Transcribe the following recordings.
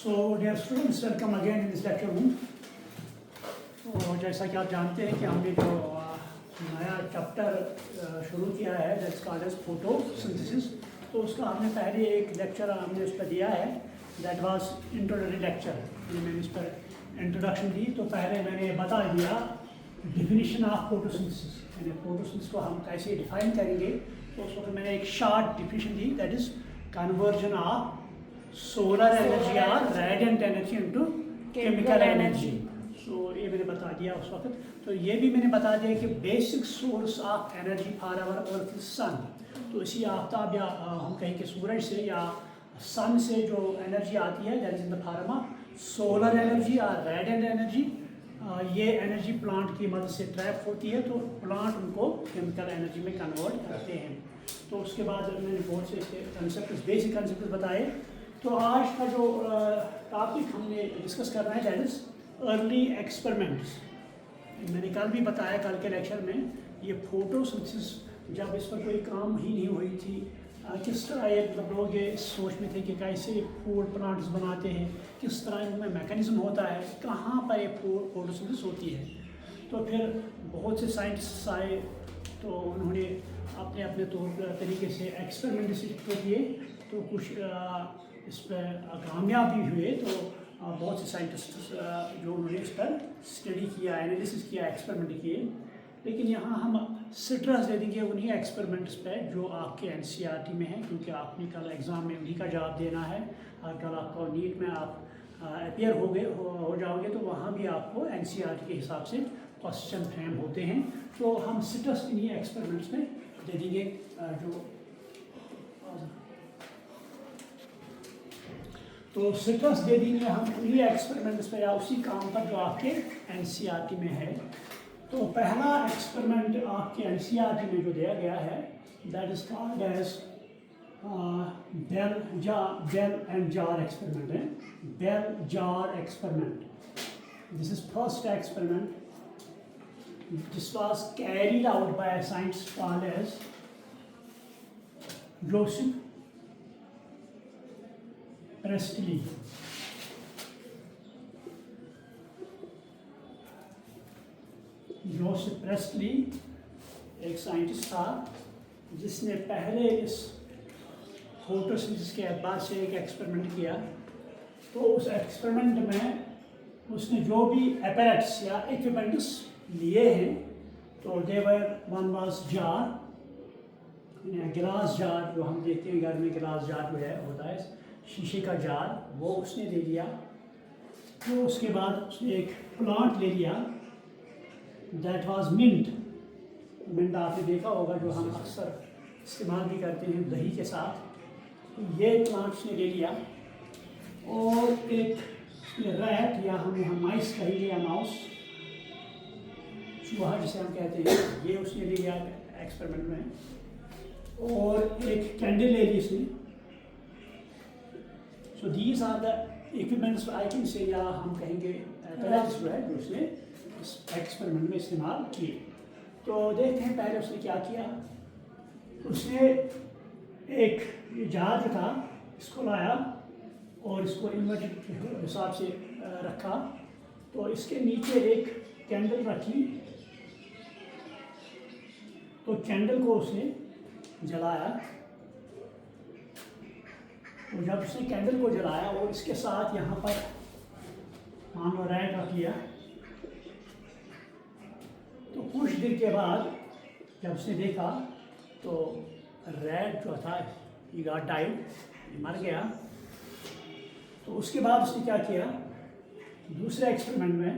So dear students, welcome again in this lecture room. तो जैसा कि आप जानते हैं कि हमने जो नया चैप्टर शुरू किया है दैट्स कॉल्ड एज फोटोसिंथेसिस, तो उसका हमने पहले एक लेक्चर हमने उस पर दिया है, दैट वाज इंट्रोडक्टरी लेक्चर। मैंने इस पर इंट्रोडक्शन दी, तो पहले मैंने बता दिया डिफिनीशन ऑफ फोटोसिंथेसिस, यानी फोटोसिंथेसिस को हम कैसे डिफाइन करेंगे। तो उस वक्त मैंने एक शॉर्ट डिफिनीशन दी, that is conversion of solar energy और radiant energy into chemical energy. So ये मैंने बता दिया उस वक्त। तो ये भी मैंने बता दिया कि basic source of energy for our earth is sun. तो इसी आफ्ताब या हम कहें कि सूरज से या सन से जो एनर्जी आती है that is in the form of solar energy और रेडिएंट एनर्जी। ये एनर्जी प्लांट की मदद से ट्रैप होती है, तो प्लांट उनको केमिकल एनर्जी में कन्वर्ट करते हैं। तो उसके बाद मैंने बहुत से इसके कंसेप्ट, बेसिक कंसेप्ट बताए। तो आज का जो टॉपिक हमने डिस्कस करना है दैट इज अर्ली एक्सपेरिमेंट्स। मैंने कल भी बताया, कल के लेक्चर में, ये फोटोसिंथेसिस जब इस पर कोई काम ही नहीं हुई थी, किस तरह ये लोग ये सोच में थे कि कैसे फूड प्लांट्स बनाते हैं, किस तरह इनमें मैकेनिज्म होता है, कहाँ पर ये फोटोसिंथेसिस होती है। तो फिर बहुत से साइंटिस्ट आए, तो उन्होंने अपने अपने तरीके से एक्सपेरिमेंट किए, तो कुछ इस पर कामयाब भी हुए। तो बहुत से साइंटिस्ट जो उन्होंने इस पर स्टडी किया, एनालिसिस किया, एक्सपेरिमेंट किए। लेकिन यहाँ हम स्ट्रेस दे देंगे उन्हीं एक्सपेरिमेंट्स पे जो आपके एनसीईआरटी में है, क्योंकि आपने कल एग्ज़ाम में उन्हीं का जवाब देना है। और कल आपको नीट में आप अपियर हो जाओगे, तो वहाँ भी आपको एनसीईआरटी के हिसाब से क्वेश्चन फ्रेम होते हैं। तो हम स्ट्रेस इन्हीं एक्सपेरिमेंट्स में दे देंगे तो स्ट्रेस दे देंगे हम उन्हीं एक्सपेरिमेंट्स पे या उसी काम पर जो आपके एनसीईआरटी में है। तो पहला एक्सपेरिमेंट आपके एनसीईआरटी में जो दिया गया है that is called as bell and jar experiment है, bell jar experiment. This is first experiment this was carried out by a scientist called as Joseph Priestley. Joseph Priestley एक साइंटिस्ट था जिसने पहले इस फोटोसिंथेसिस के एतबार से एक एक्सपेरिमेंट किया। तो उस एक्सपेरिमेंट में उसने जो भी एपरेट्स या इक्विपमेंट्स लिए हैं, तो वन वाज जार, गिलास जार जो हम देखते हैं घर में, गिलास जार जो है होता है शीशे का जार, वो उसने ले लिया। तो उसके बाद उसने एक प्लांट ले लिया दैट वाज मिंट। मिंट आपने देखा होगा, जो हम अक्सर इस्तेमाल भी करते हैं दही के साथ। तो ये प्लांट उसने ले लिया और एक रैट या हम यहाँ माइस कहेंगे या माउस, चूहा जिसे हम कहते हैं, ये उसने ले लिया एक्सपेरिमेंट में। और एक कैंडल ले ली इसने। So these are the equipments I can say, या हम कहेंगे एपरेट्स जो है जो उसने इस एक्सपेरिमेंट में इस्तेमाल किए। तो देखते हैं पहले उसने क्या किया। उसने एक जार जो था इसको लाया और इसको इन्वर्टेड के हिसाब से रखा। तो इसके नीचे एक कैंडल रखी, तो कैंडल को उसने जलाया। तो जब उसने कैंडल को जलाया और इसके साथ यहाँ पर मान लो रैट रख लिया, तो कुछ देर के बाद जब उसने देखा तो रैट जो था ये गॉट डाइड, मर गया। तो उसके बाद उसने क्या किया, दूसरे एक्सपेरिमेंट में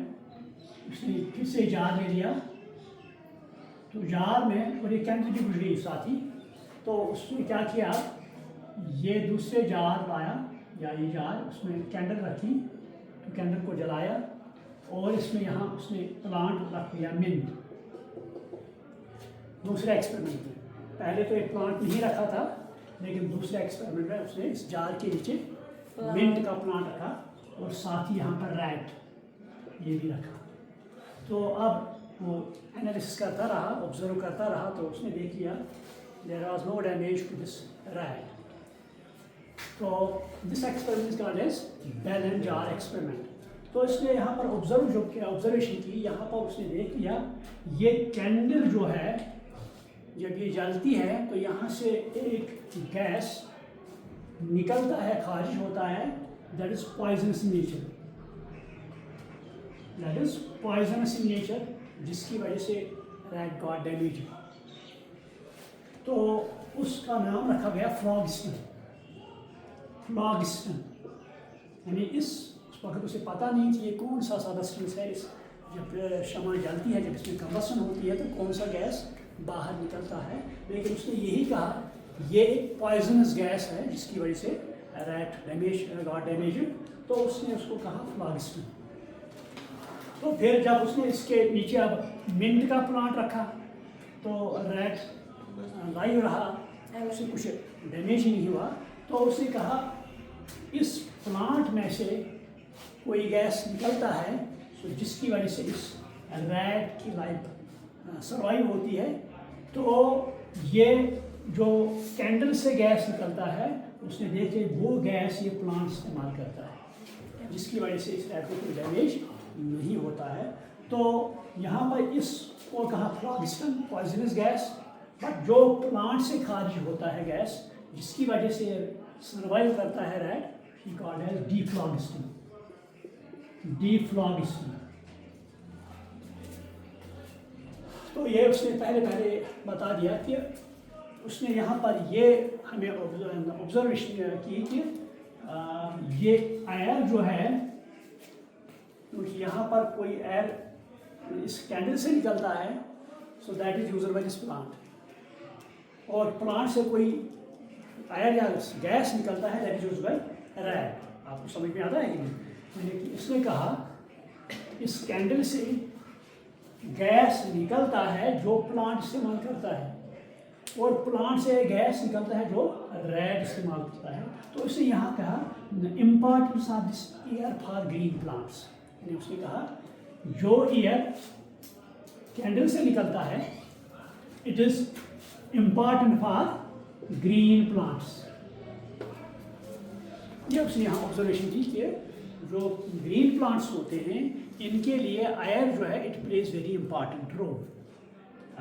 उसने फिर से जार ले लिया। तो जार में और ये कैंडल भी बुझ गई साथ ही। तो उसने क्या किया, ये दूसरे जार लाया या ये जार, उसमें कैंडल रखी, तो कैंडल को जलाया और इसमें यहाँ उसने प्लांट रख दिया मिंट। दूसरे एक्सपेरिमेंट में पहले तो एक प्लांट नहीं रखा था, लेकिन दूसरे एक्सपेरिमेंट में उसने इस जार के नीचे मिंट का प्लांट रखा और साथ ही यहाँ पर रैट ये भी रखा। तो अब वो एनालिसिस करता रहा, ऑब्जर्व करता रहा, तो उसने देख लिया there was no damage to this rat. तो this experiment is called as bell and jar experiment. तो इसने यहाँ पर ऑब्जर्वेशन की, यहाँ पर उसने देख लिया ये कैंडल जो है जब ये जलती है तो यहाँ से एक गैस निकलता है, खारिज होता है, that is poisonous in nature, that is poisonous in nature, जिसकी वजह से रैट गॉट डैमेज। तो उसका नाम रखा गया फ्लॉगिस्टन। फ्लॉगिस्टन यानी इस वक्त उसे पता नहीं कि ये कौन सा सबस्टेंस है, इस जब शमा जलती है, जब इसमें कंबसन होती है तो कौन सा गैस बाहर निकलता है, लेकिन उसने यही कहा ये एक पॉइजनस गैस है जिसकी वजह से रैट गॉट डैमेज। तो उसने उसको कहा फ्लॉगिस्टन। तो फिर जब उसने इसके नीचे अब मिंट का प्लांट रखा तो रैट लाइव रहा, उसे कुछ डैमेज ही नहीं हुआ। तो उसने कहा इस प्लांट में से कोई गैस निकलता है तो जिसकी वजह से इस रैट की लाइफ सर्वाइव होती है। तो ये जो कैंडल से गैस निकलता है उसने देखे वो गैस ये प्लांट इस्तेमाल करता है, जिसकी वजह से इस रैट को कोई डैमेज नहीं होता है। तो यहाँ पर इसको कहा फ्लॉगिस्टन, पॉइजनस गैस, बट जो प्लांट से खारिज होता है गैस जिसकी वजह से सर्वाइव करता है रैट, ही कॉल्ड एज डीफ्लॉगिस्टन। डीफ्लॉगिस्टन। तो ये उसने पहले बता दिया कि उसने यहाँ पर ये हमें ऑब्जर्वेशन की कि ये एयर जो है, क्योंकि यहाँ पर कोई एयर इस कैंडल से निकलता है, so that is used by this plant, और प्लांट से कोई एयर या गैस निकलता है, that is used by rat. आपको समझ में आता है कि नहीं? मैंने कि इसने कहा इस कैंडल से गैस निकलता है जो प्लांट इस्तेमाल करता है, और प्लांट से गैस निकलता है जो रैट इस्तेमाल करता है। तो इसने यहाँ कहा importance of this air for green plants, यानी उसने कहा जो एयर कैंडल से निकलता है it is important for green plants. ये उसने यहाँ ऑब्जर्वेशन की कि जो ग्रीन प्लांट्स होते हैं इनके लिए एयर जो है it plays very important role.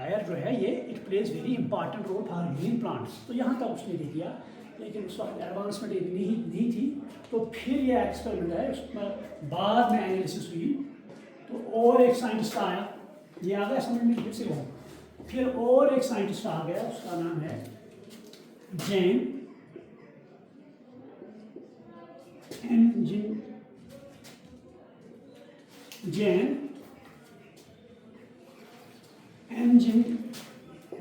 Air जो है ये it plays very important role for green plants. तो यहाँ तक उसने दे दिया, लेकिन उस वक्त एडवांसमेंट इतनी नहीं थी। तो फिर ये एक्सपेरिमेंट है, उसमें बाद में एनालिसिस हुई, तो और एक साइंटिस्ट आया, ये आ गया समझ में, फिर से हो फिर और एक साइंटिस्ट आ गया, उसका नाम है जेन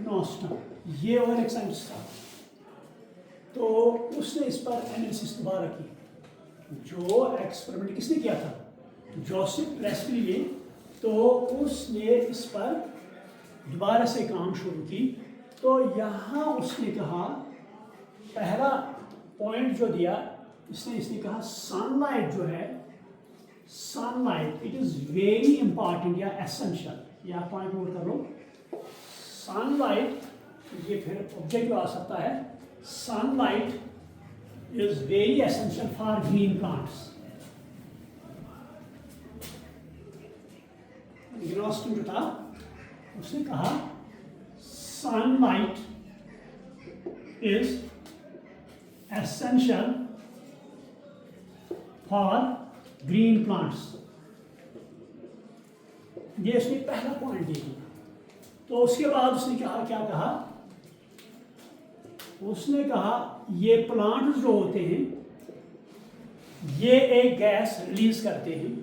नॉस्टन, ये और एक साइंटिस्ट था। तो उसने इस पर एनालिसिस दोबारा की। जो एक्सपेरिमेंट किसने किया था? जोसेफ प्रेस्टली ने। तो उसने इस पर दोबारा से काम शुरू की। तो यहाँ उसने कहा, पहला पॉइंट जो दिया इसने कहा सनलाइट जो है, sunlight it is very important या एसेंशियल। या पॉइंट नोट कर लो, सनलाइट, ये फिर ऑब्जेक्टिव आ सकता है, sunlight is very essential for green plants. गिनोस्टन जो था उसने कहा sunlight is essential for green plants. ये उसने पहला पॉइंट दे दिया। तो उसके बाद उसने कहा, क्या कहा? उसने कहा ये प्लांट्स जो होते हैं ये एक गैस रिलीज करते हैं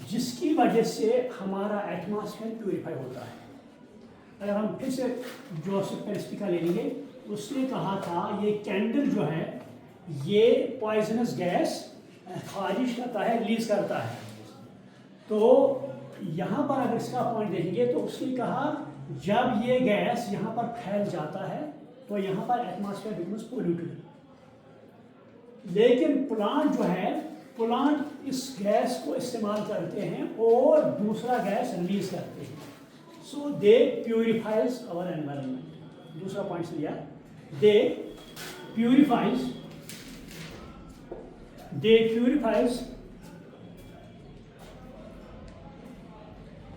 जिसकी वजह से हमारा एटमॉस्फेयर प्यूरिफाई होता है। अगर हम फिर से जोसेफ प्रेस्टली का ले लेंगे, उसने कहा था ये कैंडल जो है ये पॉइजनस गैस खारिज करता है, रिलीज करता है। तो यहाँ पर अगर इसका पॉइंट देखेंगे तो उसने कहा जब ये गैस यहाँ पर फैल जाता है तो यहाँ पर एटमॉस्फेयर बिकम्स पोल्यूटेड। लेकिन प्लांट जो है, प्लांट इस गैस को इस्तेमाल करते हैं और दूसरा गैस रिलीज करते हैं, सो दे प्यूरिफाइज आवर एनवायरनमेंट। दूसरा पॉइंट लिया, दे purifies they purifies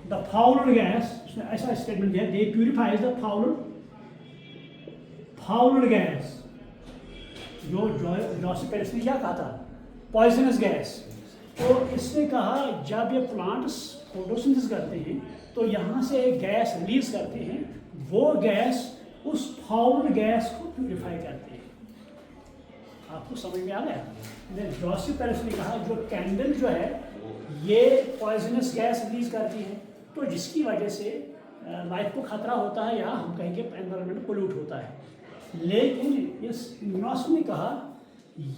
the fouler gas, उसने ऐसा स्टेटमेंट दिया, they purifies the fouler gas, जो जोसेफ पेरेस ने क्या कहा था, पॉइजनस गैस। तो इसने कहा जब ये प्लांट्स फोटोसिंथेसिस करते हैं तो यहाँ से एक गैस रिलीज करते हैं, वो गैस उस फाउल गैस को प्यूरिफाई करते हैं। आपको समझ में आ गया? जोसेफ पेरेस ने कहा जो कैंडल जो है ये पॉइजनस गैस रिलीज करती है, तो जिसकी वजह से लाइफ को खतरा होता है या हम कहेंगे एनवायरनमेंट पोल्यूट होता है। लेकिन इस यूनास ने कहा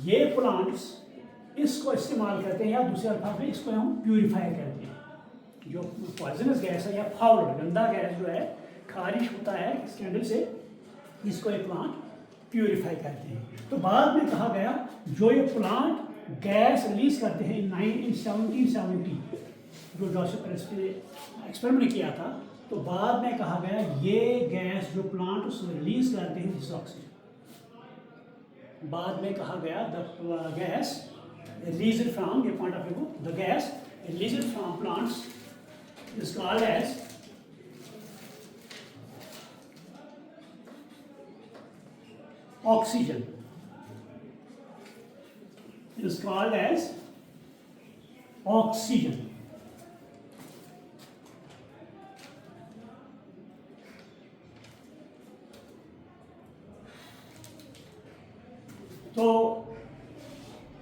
ये प्लांट्स इसको इस्तेमाल करते हैं, या दूसरे अल्फाज में इसको हम प्यूरिफाई करते हैं। जो पॉइजनस गैस है या फाउल गंदा गैस जो है खारिज होता है इस कैंडल से, इसको ये प्लांट प्यूरिफाई करते हैं। तो बाद में कहा गया जो ये प्लांट गैस रिलीज करते हैं इन 1770, जो जोसेफ पेरेस ने एक्सपेरिमेंट किया था, तो बाद में कहा गया ये गैस जो प्लांट उसमें रिलीज करते हैं दिस ऑक्सीजन, बाद में कहा गया द गैस रिलीज्ड फ्रॉम, ये point of view, the gas released from plants is called as oxygen, is called as oxygen. तो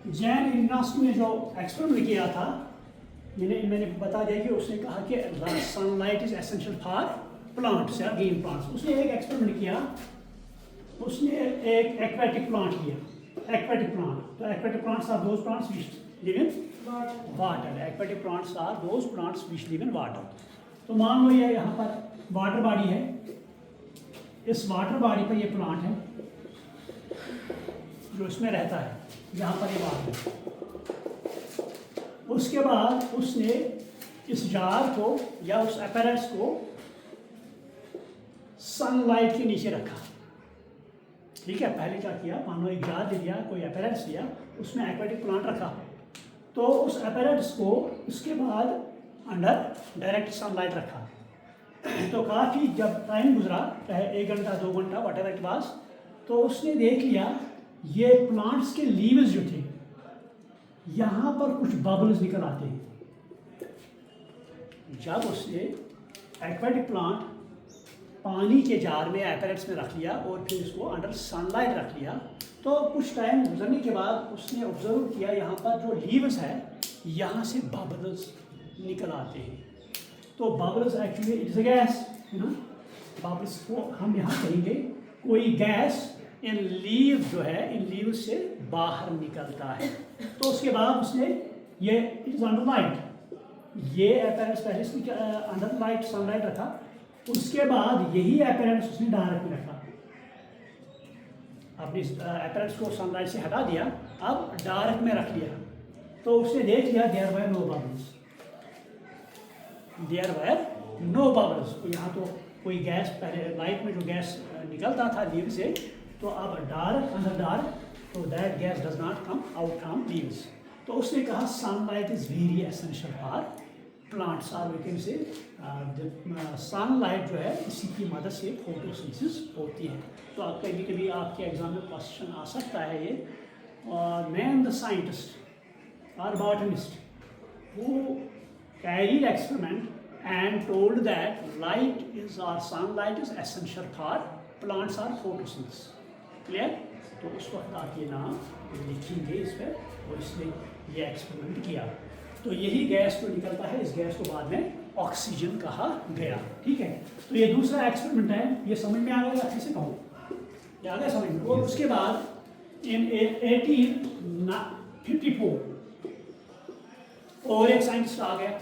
जैन इग्नास ने जो एक्सपेरिमेंट किया था, मैंने बता दिया कि उसने कहा कि sunlight is essential for plants या ग्रीन प्लांट्स। उसने एक एक्सपेरिमेंट किया, उसने एक एक्वेटिक प्लांट लिया, aquatic plant. So aquatic plants are those plants which live in water. Aquatic plants are those plants which live in water. तो मान लो ये यहाँ पर वाटर बॉडी है, इस वाटर बॉडी पर ये प्लांट है जो इसमें रहता है, यहाँ पर ये वाटर है। उसके बाद उसने इस जार को या उस अपैरेटस को सनलाइट के नीचे रखा। ठीक है, पहले क्या किया, मानो एक जार दे दिया, कोई अपैरेटस दिया, उसमें एक्वेटिक प्लांट रखा, तो उस अपैरेटस को उसके बाद अंडर डायरेक्ट सनलाइट रखा। तो काफ़ी जब टाइम गुजरा, चाहे 1 घंटा 2 घंटा वट एवर इट वाज, तो उसने देख लिया ये प्लांट्स के लीव्स जो थे यहाँ पर कुछ बबल्स निकल आते हैं। जब उसने एक्वेटिक प्लांट पानी के जार में अपैरेटस में रख लिया और फिर इसको अंडर सनलाइट रख लिया, तो कुछ टाइम गुजरने के बाद उसने ऑब्जर्व किया यहाँ पर जो लीव्स है यहाँ से बबल्स निकल आते हैं। तो bubbles actually it is a gas है ना, बबल्स को हम यहाँ कहेंगे कोई गैस इन लीव जो है इन लीव से बाहर निकलता है। तो उसके बाद उसने ये इट इज अंडर लाइट, ये अपैरेटस पहले इसने अंडर लाइट सनलाइट रखा, उसके बाद यही अपैरेटस उसने डायरेक्ट में रखा। अपनी अपैरेटस को सनलाइट से हटा दिया, अब डायरेक्ट में रख लिया, तो उसने देख लिया there were no bubbles, there were no bubbles. तो यहाँ तो कोई गैस, पहले लाइट में जो गैस निकलता था लीव से, तो अब डार्क अंदर डार्क, तो that gas does not come out from leaves. तो उसने कहा sunlight is very essential for plants or we say sunlight जो है इसी की मदद से फोटोसिंथेसिस होती है। तो कभी कभी आपके एग्जाम में क्वेश्चन आ सकता है ये, नेम द साइंटिस्ट और botanist who carried experiment and told that light is or sunlight is essential for plants or photosynthesis. Clear? तो उस वक्त आप ये नाम लिखेंगे इस पर, और इसने ये एक्सपेरिमेंट किया। तो यही गैस जो निकलता है, इस गैस को बाद में ऑक्सीजन कहा गया। ठीक है, तो ये दूसरा एक्सपेरिमेंट है, ये समझ में आ गया, अच्छे से कहूँ क्या आ गया समझ में। और उसके बाद इन 1854 और एक साइंटिस्ट आ गया,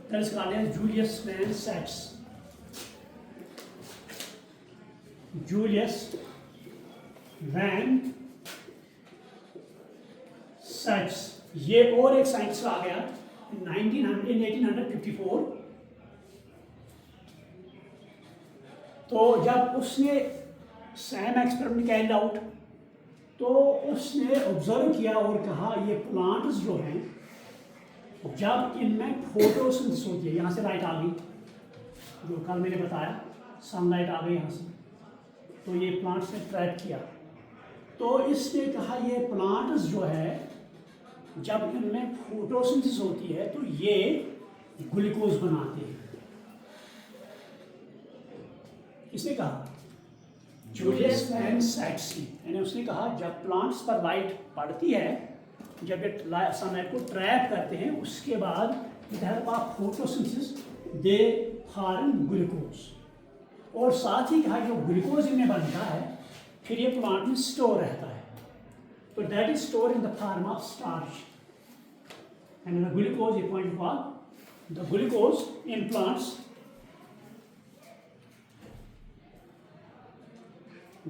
that is called as Julius Van Sachs. Julius Van Sachs, ये और एक साइंटिस्ट आ गया in 1854। तो जब उसने सेम एक्सपेरिमेंट कैरिड आउट, तो उसने ऑब्जर्व किया और कहा ये प्लांट्स जो हैं जब इनमें फोटोसिंथेसिस होती है, यहाँ से लाइट आ गई, जो कल मैंने बताया सनलाइट आ गई यहाँ से, तो ये प्लांट्स ने ट्रैप किया। तो इसने कहा ये प्लांट्स जो है जब इनमें फोटोसिंथेसिस होती है तो ये ग्लूकोज बनाते हैं। किसने कहा? जूलियस वैन सैक्स ने। यानी उसने कहा जब प्लांट्स पर लाइट पड़ती है, जब ये सनलाइट को ट्रैप करते हैं, उसके बाद with help of photosynthesis they form glucose. और साथ ही कहा जो ग्लूकोज इनमें बनता है फिर ये प्लांट में स्टोर रहता है, तो that is store in the form of starch. And the glucose ये पॉइंट हुआ, the glucose in plants,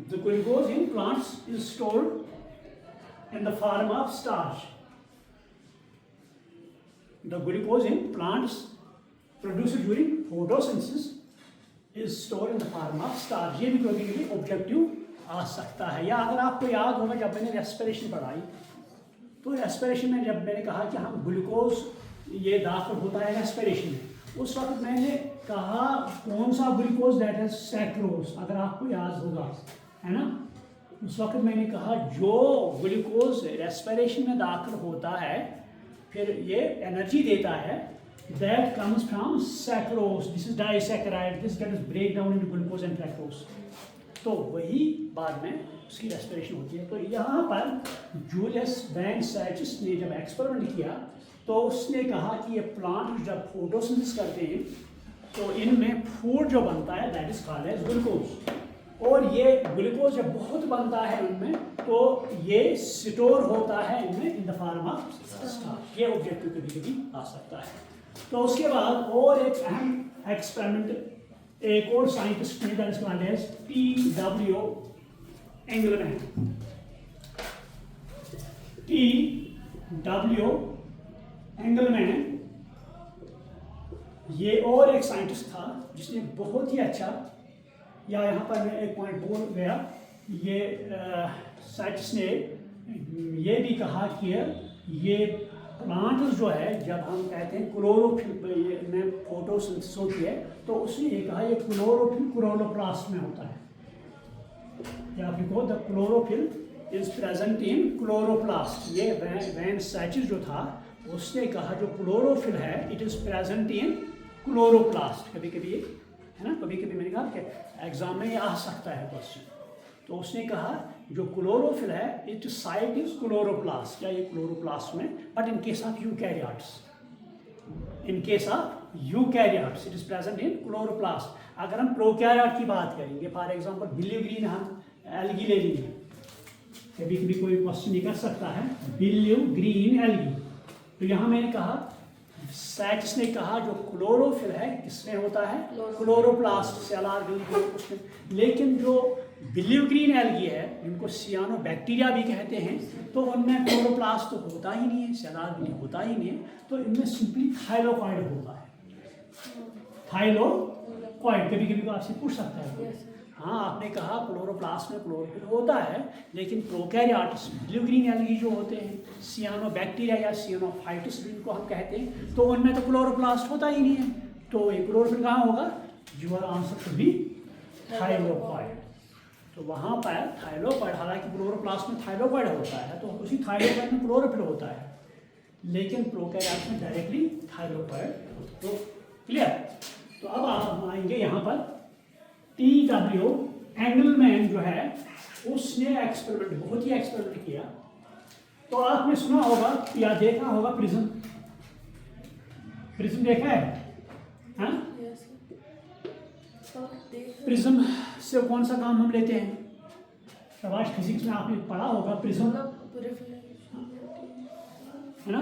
the glucose in plants is stored in the form of starch. The glucose in plants produced during photosynthesis is stored in the form of starch. ये भी कभी objective आ सकता है। या अगर आपको याद होगा जब मैंने रेस्पिरेशन पढ़ाई, तो रेस्पिरेशन में जब मैंने कहा कि हम ग्लूकोज ये दाखिल होता है रेस्पिरेशन में, उस वक्त मैंने कहा कौन सा ग्लूकोज, दैट इज सैक्रोज, अगर आपको याद होगा, है ना। उस वक्त मैंने कहा जो ग्लूकोज रेस्पिरेशन में दाखिल होता है फिर ये एनर्जी देता है, that comes from sucrose, this is disaccharide, this gets break down into glucose and fructose. तो वही बाद में उसकी रेस्पिरेशन होती है। तो यहाँ पर जूलियस वैन सैक्स ने जब एक्सपेरिमेंट किया तो उसने कहा कि ये प्लांट जब फोटोसिंथेसिस करते हैं तो इनमें फूड जो बनता है that is called as glucose. और ये ग्लूकोज जब बहुत बनता है इनमें तो ये स्टोर होता है इनमें in the form of starch. ये ऑब्जेक्टिव कभी कभी आ सकता है। तो उसके बाद और एक अहम एक्सपेरिमेंट एक और साइंटिस्ट ने, that is called as T.W. Engelmann. T.W. Engelmann ये और एक साइंटिस्ट था जिसने बहुत ही अच्छा, या यहाँ पर मैं एक पॉइंट बोल गया, ये साइंटिस्ट ने ये भी कहा कि ये प्लांट जो है जब हम कहते हैं क्लोरोफिल में फोटोसिंथेसिस होती है तो उसने ये कहा ये क्लोरोफिल क्लोरोप्लास्ट में होता है। या आप लिखो the chlorophyll is present in chloroplast. ये वैन सैक्स जो था उसने कहा जो क्लोरोफिल है it is present in chloroplast. कभी कभी है ना, कभी कभी मैंने कहा कि एग्जाम में ये आ सकता है क्वेश्चन। तो उसने कहा जो क्लोरोफिल है इट साइट इज क्लोरोप्लास्ट, या ये क्लोरोप्लास्ट में, but in case of eukaryotes, in case of eukaryotes it is present in chloroplast. अगर हम प्रोकैरियोट की बात करेंगे, फॉर एग्जांपल बिलियो ग्रीन हम एल्गी ले लेंगे, कभी कभी कोई क्वेश्चन नहीं कर सकता है बिलियो ग्रीन एल्गी। तो यहाँ मैंने कहा सैक्स ने कहा जो क्लोरोफिल है किसमें होता है, क्लोरोप्लास्ट, उसमें। लेकिन जो बिलियो ग्रीन एल्गी है इनको सियानोबैक्टीरिया भी कहते हैं, तो उनमें क्लोरोप्लास्ट तो होता ही नहीं है, सेलार होता ही नहीं है, तो इनमें सिंपली थाइलोकॉइड होता है। थाइलोकॉइड कभी कभी आपसे पूछ सकता है, हाँ आपने कहा क्लोरोप्लास्ट में क्लोरोफिल होता है, लेकिन प्रोकैरियोट्स ब्लू ग्रीन एल्गी जो होते हैं सियानोबैक्टीरिया या सियानोफाइटिस जिनको हम कहते हैं, तो उनमें तो क्लोरोप्लास्ट होता ही नहीं है। तो ये क्लोरोफिल कहाँ होगा, your answer should be thylakoid. तो वहाँ पर थाइलोकॉइड, हालांकि क्लोरोप्लास्ट में थाइलोकॉइड होता है तो उसी थाइलोकॉइड में क्लोरोफिल होता है, लेकिन प्रोकैरियोट्स में डायरेक्टली थाइलोकॉइड। तो क्लियर। तो अब आप आएंगे यहाँ पर T.W. एंगलमैन जो है उसने एक्सपेरिमेंट, बहुत ही एक्सपेरिमेंट किया। तो आपने सुना होगा या देखा होगा प्रिज्म, प्रिज्म देखा है, हाँ? प्रिज्म से कौन सा काम हम लेते हैं, शाबाश, फिजिक्स में आपने पढ़ा होगा प्रिज्म, है ना।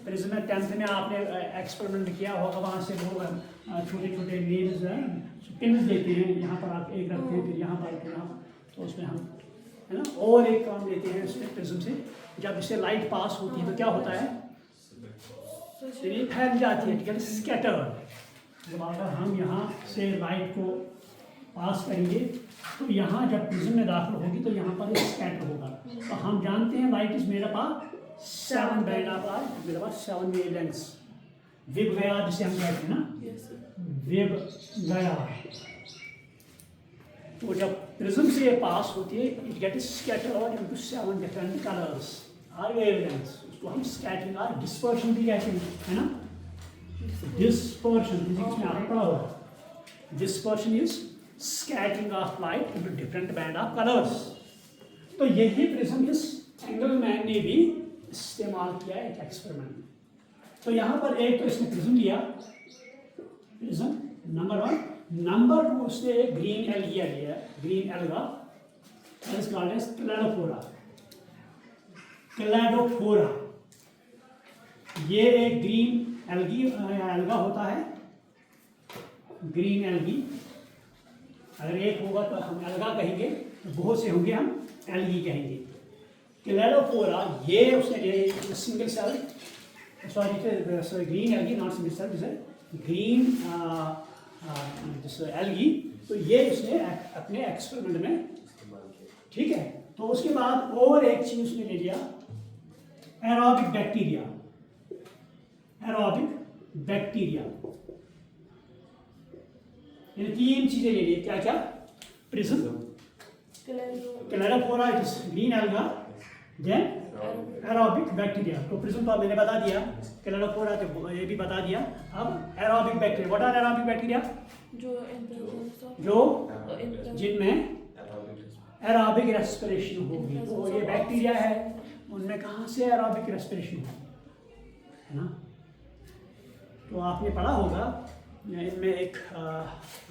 प्रिज्म में 10th में आपने एक्सपेरिमेंट किया होगा, वहाँ से वो छोटे छोटे नेल्स पिन्स देते हैं, यहाँ पर आप एक रखते हैं, फिर यहाँ पर, फिर यहाँ, तो उसमें हम, है ना, और एक काम लेते हैं उसमें प्रिज्म से। जब इससे लाइट पास होती है तो क्या होता है, फैल जाती है, ठीक है, स्कैटर्ड। जब अगर हम यहाँ से लाइट को पास करेंगे तो यहाँ जब प्रिज्म में दाखिल होगी तो यहाँ पर स्कैटर होगा। तो हम जानते हैं light is made up of 7 band of light, मेरे पास 7 वेवलेंथ्स। विब गया जिसे हम कहते हैं ना, विब गया। तो जब प्रिज्म से ये पास होती है it get scattered into 7 different colours और वेवलेंथ्स। उसको हम स्कैटरिंग और डिस्पर्शन भी कहते हैं, है ना। डिस्पर्शन फिजिक्स में आपने पढ़ा होगा। Dispersion is scattering of light into different band of colours. तो यही प्रिज्म इस एंगलमैन ने भी इस्तेमाल किया एक एक्सपेरिमेंट में। तो यहाँ पर एक तो इसने प्रिज्म लिया, प्रिज्म नंबर 1। नंबर 2 उसने एक ग्रीन एल्गिया लिया, green alga, that is called as Cladophora. Cladophora ये एक ग्रीन एल्गा होता है, ग्रीन एल्गी। अगर एक होगा तो हम एल्गा कहेंगे, बहुत से होंगे हम एल्गी कहेंगे। क्लैडोफोरा ये उसने single cell, sorry green algae not single cell, जैसे ग्रीन एल्गी। तो ये उसने अपने एक्सपेरिमेंट में, ठीक है। तो उसके बाद और एक चीज उसने ले लिया, एरोबिक बैक्टीरिया। एरोबिक बैक्टीरिया, ये 3 चीजें ले ली। क्या क्या? Prism, Cladophora, it is green alga, then aerobic bacteria. तो प्रिज्म तो मैंने बता दिया, क्लैडोफोरा तो ये भी बता दिया। अब aerobic bacteria, what are aerobic bacteria? जो जिनमें एरोबिक रेस्पिरेशन होगी। तो ये बैक्टीरिया है, उनमें कहाँ से एरोबिक रेस्पिरेशन होगी, है ना। तो आपने पढ़ा होगा इनमें एक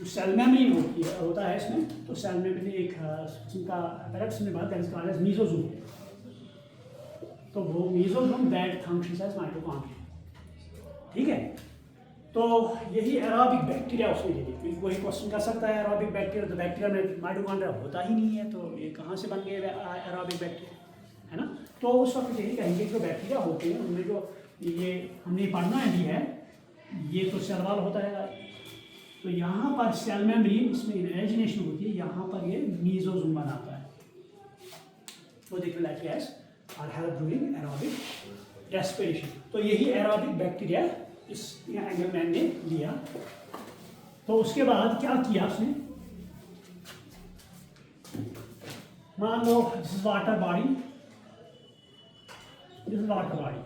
सेल मेम्ब्रेन होता है इसमें। तो सेल मेम्ब्रेन एक जिनका पैरेट्स में बात है, मीसोजोम। तो वो mesosome that functions as mitochondria, ठीक है। तो यही एरोबिक बैक्टीरिया उसमें ले ली। कोई क्वेश्चन कर सकता है एरोबिक बैक्टीरिया, तो बैक्टीरिया में माइटोकॉन्ड्रिया होता ही नहीं है, तो ये कहाँ से बन गए एरोबिक बैक्टीरिया, है ना। तो उस वक्त यही कहेंगे जो बैक्टीरिया होते हैं उनमें जो ये हमने पढ़ना है, ये तो सेल वॉल होता है। तो यहाँ पर सेल मेम्ब्रेन, इसमें इमेजिनेशन होती है, यहाँ पर ये मीसोजोम बनाता है। तो देखो लाइक गैस और हेल्प डूइंग एरोबिक रेस्पिरेशन। तो यही एरोबिक बैक्टीरिया इस एंगलमैन ने लिया। तो उसके बाद क्या किया उसने, मान लो this is water body, this is water body.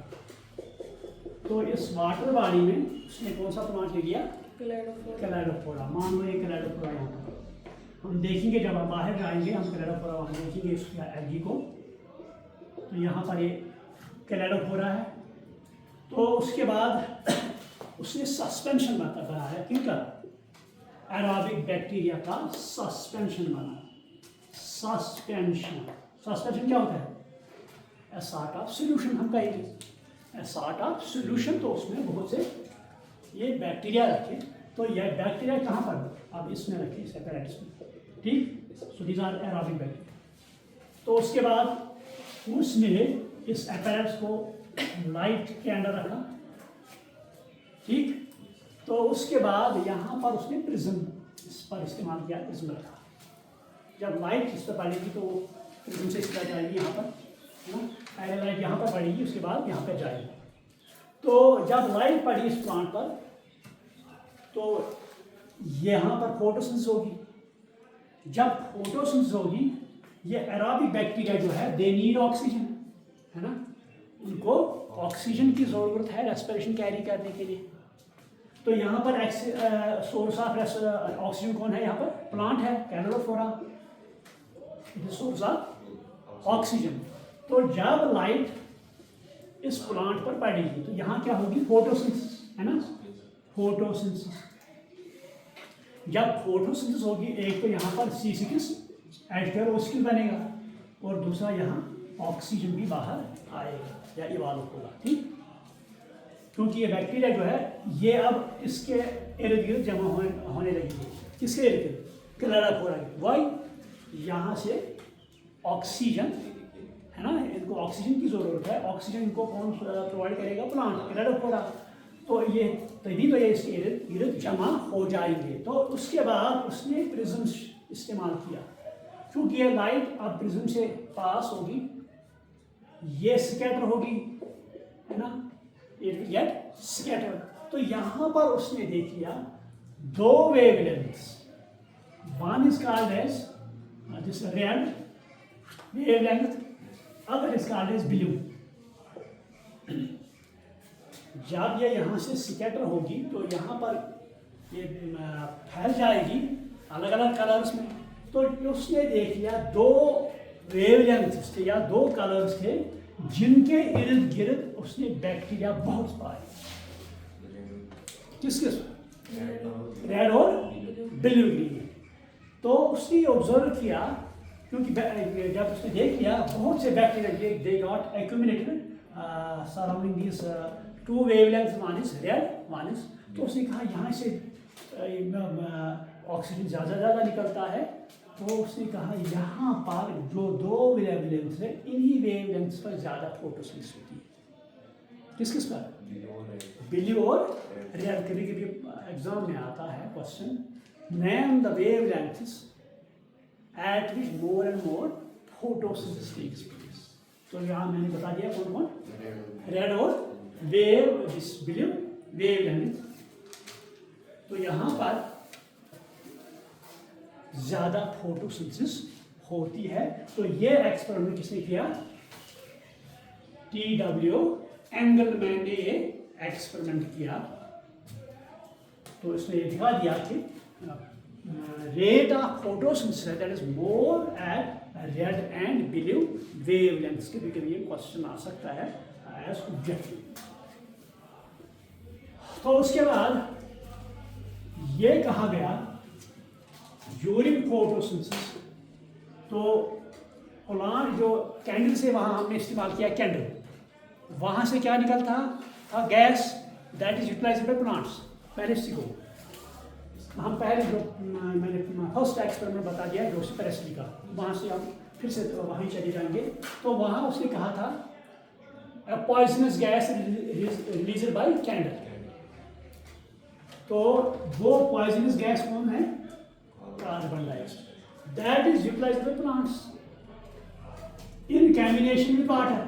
तो इस वाटर बॉडी में उसने कौन सा प्लांट ले लिया? क्लैडोफोरा। मान लो ये क्लैडोफोरा यहाँ पर हम देखेंगे, जब हम बाहर जाएंगे हम क्लैडोफोरा वहाँ देखेंगे इस एल्गी को। तो यहाँ पर ये क्लैडोफोरा है। तो उसके बाद उसने सस्पेंशन बनाया, किनका? एरोबिक बैक्टीरिया का सस्पेंशन बनाया। सस्पेंशन क्या होता है? ए सॉर्ट ऑफ सॉल्यूशन हम कहेंगे, ए सॉर्ट ऑफ सॉल्यूशन। तो उसमें बहुत से ये बैक्टीरिया रखे। तो यह बैक्टीरिया कहाँ पर? अब इसमें रखे, इस एपेरेटस में, ठीक। So these are aerobic bacteria. तो उसके बाद उसने इस एपेरेटस को लाइट के अंदर रखा, ठीक। तो उसके बाद यहाँ पर उसने प्रिज्म इस पर इस्तेमाल किया, प्रिज्म रखा। जब लाइट इस पर पड़ेगी तो प्रिज्म से इस तरह जाएगी यहाँ पर, है ना। पहले लाइट यहाँ पर पड़ेगी, उसके बाद यहाँ पर जाएगी। तो जब लाइट पड़ी इस प्लांट पर तो यहाँ पर फोटोसिंथेसिस होगी। जब फोटोसिंथेसिस होगी, ये एरोबिक बैक्टीरिया जो है दे नीड ऑक्सीजन, है ना। उनको ऑक्सीजन की ज़रूरत है रेस्पिरेशन कैरी करने के लिए। तो यहाँ पर सोर्स ऑफ ऑक्सीजन कौन है? यहाँ पर प्लांट है, क्लैडोफोरा, सोर्स ऑफ ऑक्सीजन। तो जब लाइट इस प्लांट पर पड़ेगी तो यहाँ क्या होगी? फोटोसिंथेसिस, है ना, फोटोसिंथेसिस। जब फोटोसिंथेसिस होगी, एक तो यहाँ पर H2SO बनेगा और दूसरा यहाँ ऑक्सीजन भी बाहर आएगा या इवॉल्व होगा, ठीक। क्योंकि ये बैक्टीरिया जो है ये अब इसके इर्द गिर्द जमा होने लगेगी। किसके इर्द गिर्द? क्लैडोफोरा के। वाई? यहाँ से ऑक्सीजन, है ना, इनको ऑक्सीजन की ज़रूरत है। ऑक्सीजन इनको कौन प्रोवाइड करेगा? Plant, Cladophora. तो ये तभी तो ये इसके इर्द गिर्द जमा हो जाएंगे। तो उसके बाद उसने प्रिज्म इस्तेमाल किया, क्योंकि ये लाइट अब प्रिज्म से पास होगी, ये स्कैटर होगी, है ना, इट विल गेट स्कैटर। तो यहाँ पर उसने देख लिया दो wavelengths, one is called as this red wavelength, other is called as blue. जब ये यहाँ से स्कैटर होगी तो यहाँ पर ये फैल जाएगी अलग अलग कलर्स में। तो उसने देख लिया दो वेवलेंथ्स थे या दो कलर्स थे जिनके इर्द गिर्द उसने बैक्टीरिया बहुत पाए। किस रेड और ब्लू ग्रीन। तो उसने ऑब्जर्व किया, क्योंकि जब उसने देख लिया बहुत से bacteria they got accumulated surrounding this two wavelengths, one is red one is, तो उसने कहा यहाँ से ऑक्सीजन ज़्यादा निकलता है। तो उसने कहा यहाँ पर जो दो वेवलेंथ्स है इन्हीं वेवलेंथ्स पर ज़्यादा फोटोसिंथेसिस होती है। किस पर? ब्लू और रेड। कभी कभी एग्जाम में आता है question, name the wavelengths at which more and more photosynthesis takes place. तो यहाँ मैंने बता दिया कौन कौन, रेड और ब्लू वेवलेंथ। तो यहाँ पर ज्यादा फोटोसिंथेसिस होती है। तो ये एक्सपेरिमेंट किसने किया? TW एंगलमैन ने ये एक्सपेरिमेंट किया। तो इसने ये दिखा दिया कि rate of photosynthesis that is more at red and blue wavelengths. कभी कभी ये क्वेश्चन आ सकता है एज ऑब्जेक्टिव। तो उसके बाद ये कहा गया ड्यूरिंग फोटोसिंथेसिस, तो प्लांट जो कैंडल से वहाँ हमने इस्तेमाल किया कैंडल, वहाँ से क्या निकलता था? Gas that is utilised by plants. पहले सीखो, हम पहले जो मैंने फर्स्ट एक्सपेरिमेंट बता दिया जोशी पेरेस्ट्री का, वहाँ से हम फिर से वहीं चले जाएंगे। तो वहाँ उसने कहा था poisonous gas released by candle. तो वो पॉइजनस गैस कौन है? Carbon dioxide, that is utilised by plants in combination with water,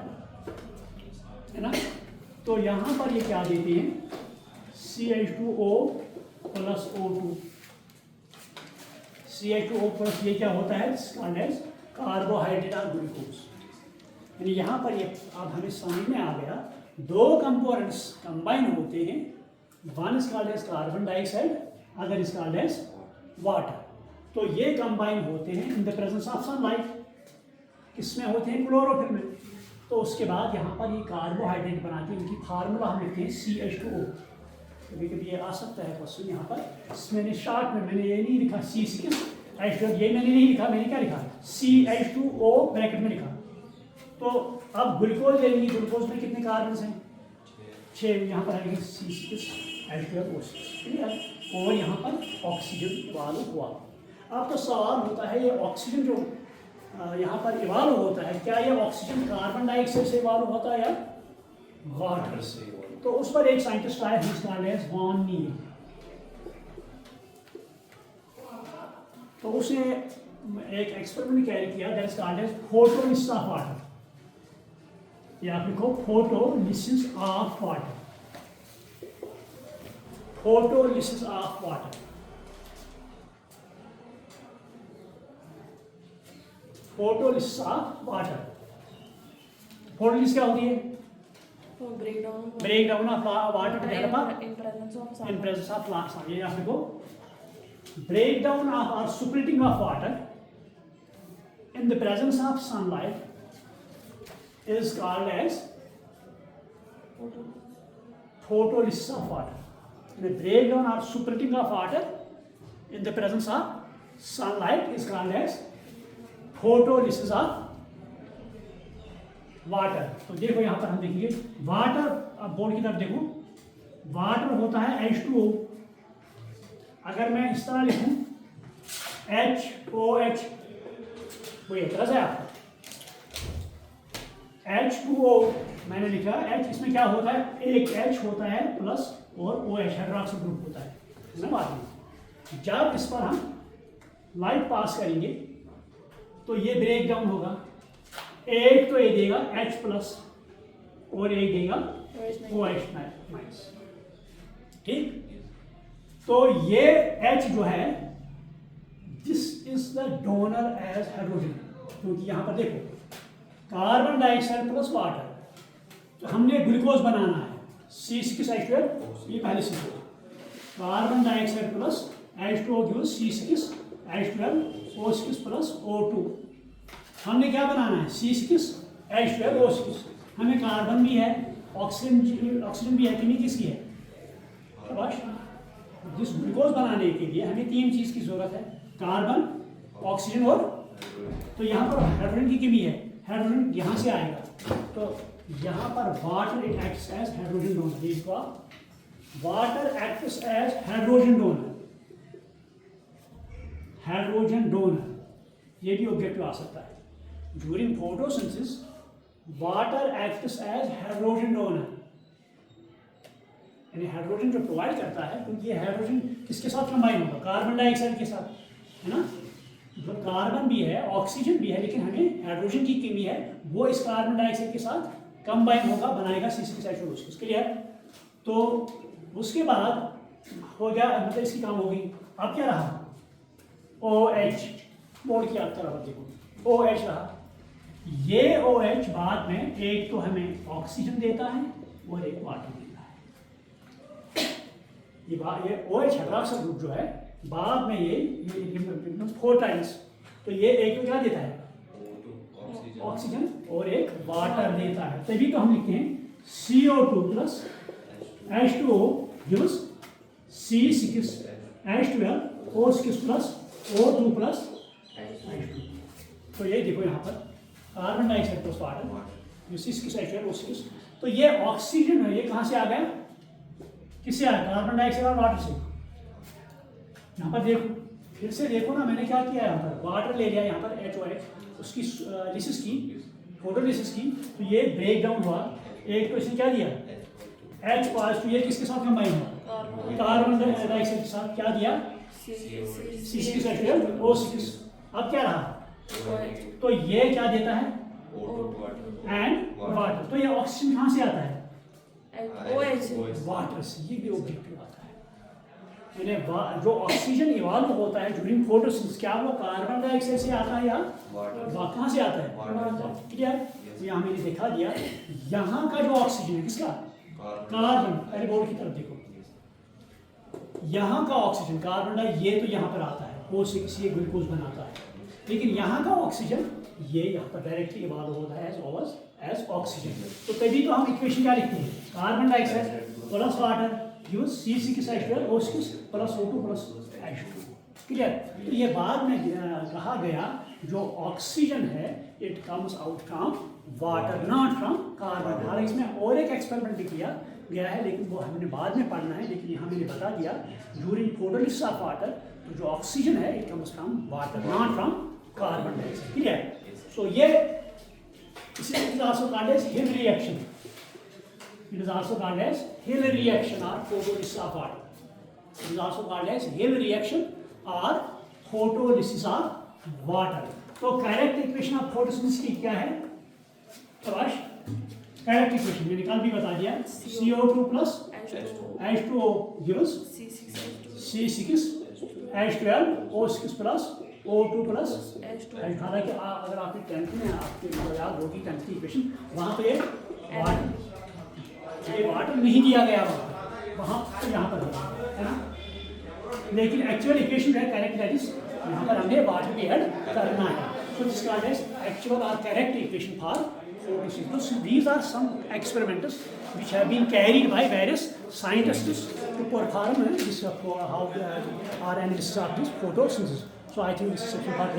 है ना। तो यहाँ पर ये क्या देते हैं? CH2O plus O2। CH2O plus ये क्या होता है? कार्बोहाइड्रेट और ग्लूकोज। यानी यहाँ पर ये अब हमें समझ में आ गया, दो कंपोनेंट्स कंबाइन होते हैं, one is called as carbon dioxide, other is called as water. तो ये कंबाइन होते हैं in the presence of sunlight. किसमें होते हैं? क्लोरोफिल में। तो उसके बाद यहाँ पर ये कार्बोहाइड्रेट बनाते हैं, इनकी फार्मूला हम लिखते हैं CH2O। कभी कभी ये आ सकता है क्वेश्चन यहाँ पर। मैंने शॉर्ट में मैंने ये नहीं लिखा C6H, ये मैंने नहीं लिखा, मैंने क्या लिखा? CH2O ब्रैकेट में लिखा। तो अब ग्लूकोज ले लेंगे, ग्लूकोज में कितने कार्बन हैं? 6। यहाँ पर आएंगे C6H12O6, और यहाँ पर ऑक्सीजन इवाल्व हुआ। अब तो सवाल होता है, ये ऑक्सीजन जो यहाँ पर इवाल्व होता है, क्या ये ऑक्सीजन कार्बन डाइऑक्साइड से इवाल्व होता है या वाटर से? तो उस पर एक साइंटिस्ट आया जिसका नाम है वॉन नील। तो उसने एक एक्सपेरिमेंट कैरी किया that is called as photolysis of water. या आप लिखो photolysis of water, photolysis of water. Photolysis of water. Photolysis क्या होती है? breakdown of water in presence of plants। ये आप लिखो, breakdown of or splitting of water in the presence of sunlight is called as photolysis of water। The breakdown or splitting of water in the presence of sunlight is called as photolysis of water. तो देखो यहाँ पर हम देखेंगे water, अब board की तरफ देखो, वाटर होता है H2O। अगर मैं इस तरह लिखूं HOH, वो ये तरह से आपको H2O मैंने लिखा H, इसमें क्या होता है? एक H होता है प्लस और OH हाइड्रोक्सिल ग्रुप होता है ना बाद में। जब इस पर हम लाइट पास करेंगे तो ये ब्रेक डाउन होगा, एक तो ये देगा H प्लस और एक देगा OH माइनस, ठीक। तो ये H जो है this is the donor as hydrogen, क्योंकि यहाँ पर देखो कार्बन डाइऑक्साइड प्लस वाटर, तो हमने ग्लूकोज बनाना है C6H12, ये पहले से carbon dioxide plus H2O gives C6H12O6 plus O2। हमने क्या बनाना है C6H12O6, हमें कार्बन भी है, ऑक्सीजन भी है कि नहीं, किसकी है, शाबाश। जिस ग्लूकोज बनाने के लिए हमें तीन चीज़ की जरूरत है, कार्बन, ऑक्सीजन और, तो यहाँ पर हाइड्रोजन की कमी है, हाइड्रोजन यहाँ से आएगा, तो यहाँ पर water it acts as hydrogen donor, इसको water acts as hydrogen donor, hydrogen donor ये भी ऑब्जेक्टिव आ सकता है। During photosynthesis water acts as hydrogen donor, यानी हाइड्रोजन जो प्रोवाइड करता है, क्योंकि ये हाइड्रोजन किसके साथ कंबाइन होगा, कार्बन डाइऑक्साइड के साथ, है ना। जो कार्बन भी है, ऑक्सीजन भी है, लेकिन हमें हाइड्रोजन की कमी है, वो इस कार्बन डाइऑक्साइड के साथ कंबाइन होगा, बनाएगा C6H12O6, क्लियर। तो उसके बाद हो गया, मतलब इसकी काम होगी। अब क्या रहा, OH मोड़ की आप तरफ देखो, OH रहा, ये OH बाद में एक तो हमें ऑक्सीजन देता है और एक वाटर देता है। ये OH हाइड्रोक्साइड ग्रुप जो है बाद में ये 4 टाइम्स, तो ये एक तो क्या देता है, ऑक्सीजन और एक वाटर देता है, तभी तो हम लिखते हैं CO2 plus H2O gives C6H12O6 plus O2 plus H2। तो ये देखो यहाँ पर carbon dioxide plus water, C6H12O6, तो ये ऑक्सीजन है, ये कहाँ से आ गया, किससे आया, कार्बन डाइऑक्साइड और वाटर से। यहाँ पर देखो, फिर से देखो ना, मैंने क्या किया, यहाँ पर वाटर ले लिया, यहाँ पर HOH, उसकी लिसिस की, फोटोलिसिस की, तो ये ब्रेक डाउन हुआ, एक तो इसने क्या दिया H पास, तो ये किसके साथ कंबाइन हुआ, कार्बन डाइऑक्साइड के साथ, क्या दिया C6H12O6। अब क्या रहा, तो ये क्या देता है एंड वाटर, तो ये ऑक्सीजन कहाँ से आता है, वाटर से, ये भी ऑब्जेक्टिव आता है। यानी जो ऑक्सीजन इवॉल्व होता है ड्यूरिंग फोटोसिंथेसिस, क्या वो कार्बन डाइऑक्साइड से आता है या कहाँ से आता है, क्लियर। यहाँ मैंने दिखा दिया, यहाँ का जो ऑक्सीजन है किसका, कार्बन, पहले बोर्ड की तरफ देखो, यहाँ का ऑक्सीजन कार्बन डाइऑक्साइड ये तो यहाँ पर आता है, O6 ये ग्लूकोज बनाता है, लेकिन यहाँ का ऑक्सीजन ये यहाँ पर डायरेक्टली इवॉल्व होता है एज ऑक्सीजन। तो तभी तो हम इक्वेशन क्या लिखते हैं, carbon dioxide plus water gives C6H12O6 plus O2 plus H2, clear. तो ये बाद में कहा गया जो ऑक्सीजन है it comes out from water not from carbon. हालांकि इसमें और एक एक्सपेरिमेंट किया गया है, लेकिन वो हमने बाद में पढ़ना है, लेकिन यहाँ मैंने बता दिया ड्यूरिंग फोटोलिसिस ऑफ वाटर, तो जो ऑक्सीजन है it comes from water not from carbon dioxide, clear. So ये it is also called as Hill reaction, it is also called as Hill reaction or photolysis of water. It is also called as Hill reaction or photolysis of water. तो correct equation of photosynthesis की क्या है, शाबाश, correct equation मैंने कल भी बता दिया, CO2 plus H2O gives C6H12O6 plus O2 plus H2। हालांकि अगर आपकी 10th में आपके याद होगी 10th की इक्वेशन, वहाँ पे ये वाटर नहीं दिया गया वहाँ तो यहाँ पर है ना, लेकिन एक्चुअल इक्वेशन है करेक्ट, दैट इज यहाँ पर हमने वाटर भी ऐड करना है। So this called as actual और correct equation for photosynthesis. So these are some experiments which have been carried by various scientists to perform this how our analysis of this photosynthesis. So I think this is a part